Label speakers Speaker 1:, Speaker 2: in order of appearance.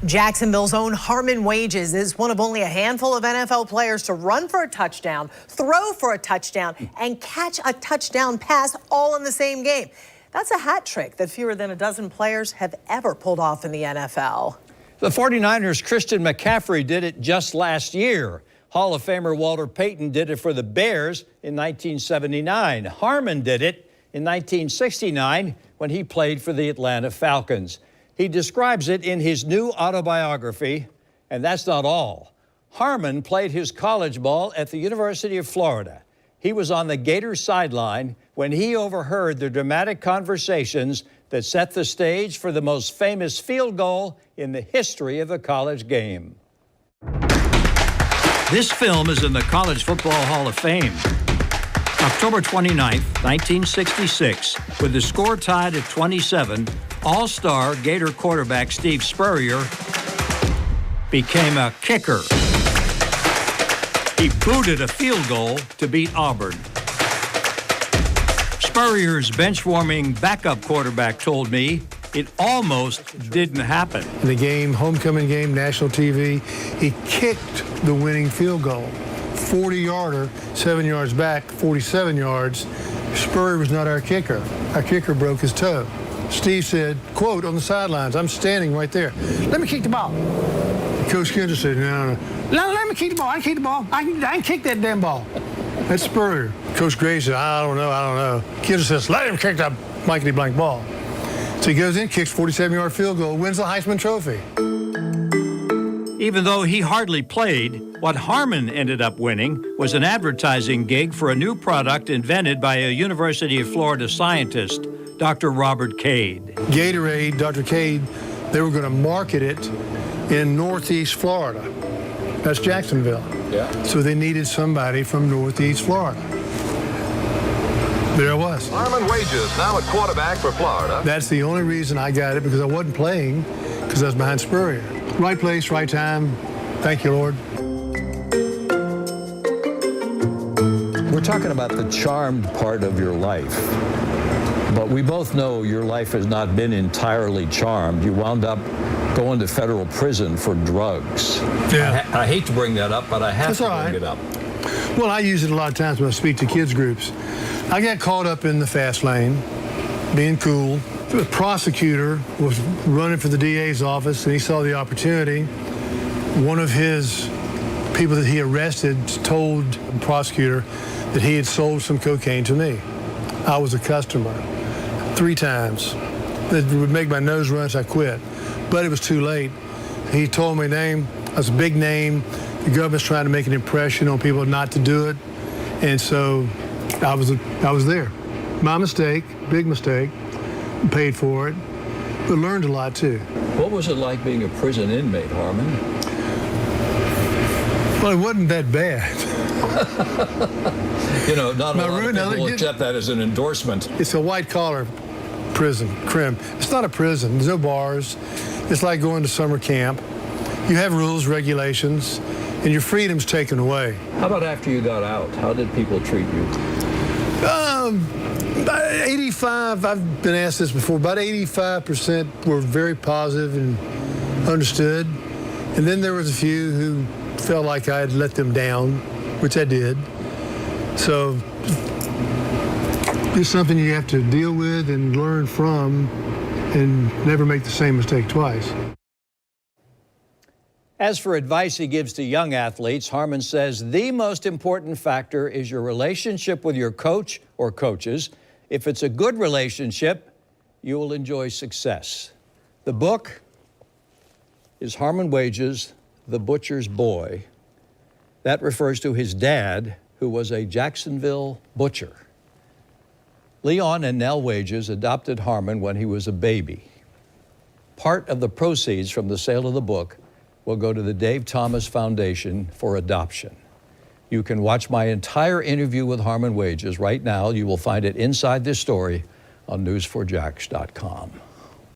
Speaker 1: Jacksonville's own Harmon Wages is one of only a handful of NFL players to run for a touchdown, throw for a touchdown, and catch a touchdown pass all in the same game. That's a hat trick that fewer than a dozen players have ever pulled off in the NFL.
Speaker 2: The 49ers' Christian McCaffrey did it just last year. Hall of Famer Walter Payton did it for the Bears in 1979. Harmon did it in 1969 when he played for the Atlanta Falcons. He describes it in his new autobiography, and that's not all. Harmon played his college ball at the University of Florida. He was on the Gators sideline when he overheard the dramatic conversations that set the stage for the most famous field goal in the history of the college game. This film is in the College Football Hall of Fame. October 29, 1966, with the score tied at 27, All-Star Gator quarterback Steve Spurrier became a kicker. He booted a field goal to beat Auburn. Spurrier's bench-warming backup quarterback told me it almost didn't happen.
Speaker 3: In the game, homecoming game, national TV, he kicked the winning field goal. 40-yarder, 7 yards back, 47 yards. Spurrier was not our kicker. Our kicker broke his toe. Steve said, quote, on the sidelines, I'm standing right there. Let me kick the ball. Coach Kendra said, no, let me kick the ball. I can kick the ball. I can kick that damn ball. That's Spurrier. Coach Gray said, I don't know. Kendra says, let him kick that blankety blank ball. So he goes in, kicks 47-yard field goal, wins the Heisman Trophy.
Speaker 2: Even though he hardly played, what Harmon ended up winning was an advertising gig for a new product invented by a University of Florida scientist, Dr. Robert Cade.
Speaker 3: Gatorade, Dr. Cade, they were going to market it in Northeast Florida. That's Jacksonville.
Speaker 2: Yeah.
Speaker 3: So they needed somebody from Northeast Florida. There I was.
Speaker 4: Harmon Wages, now at quarterback for Florida.
Speaker 3: That's the only reason I got it, because I wasn't playing, because I was behind Spurrier. Right place, right time. Thank you, Lord.
Speaker 5: We're talking about the charmed part of your life. But we both know your life has not been entirely charmed. You wound up going to federal prison for drugs.
Speaker 3: Yeah.
Speaker 5: I hate to bring that up, but I have
Speaker 3: That's
Speaker 5: to
Speaker 3: all right.
Speaker 5: bring it up.
Speaker 3: Well, I use it a lot of times when I speak to kids groups. I got caught up in the fast lane, being cool. The prosecutor was running for the DA's office, and he saw the opportunity. One of his people that he arrested told the prosecutor that he had sold some cocaine to me. I was a customer 3 times. It would make my nose run, so I quit. But it was too late. He told my name. I was a big name. The government's trying to make an impression on people not to do it. And so I was there. My mistake, big mistake. Paid for it, but learned a lot too.
Speaker 5: What was it like being a prison inmate, Harmon?
Speaker 3: Well, it wasn't that bad.
Speaker 5: You know, not a lot of people accept that as an endorsement.
Speaker 3: It's a white-collar prison, crim. It's not a prison. There's no bars. It's like going to summer camp. You have rules, regulations, and your freedom's taken away.
Speaker 5: How about after you got out? How did people treat you?
Speaker 3: About 85, I've been asked this before, about 85% were very positive and understood. And then there was a few who felt like I had let them down, which I did. So it's something you have to deal with and learn from and never make the same mistake twice.
Speaker 2: As for advice he gives to young athletes, Harmon says the most important factor is your relationship with your coach or coaches. If it's a good relationship, you will enjoy success. The book is Harmon Wages, The Butcher's Boy. That refers to his dad, who was a Jacksonville butcher. Leon and Nell Wages adopted Harmon when he was a baby. Part of the proceeds from the sale of the book will go to the Dave Thomas Foundation for adoption. You can watch my entire interview with Harmon Wages right now. You will find it inside this story on news4jax.com.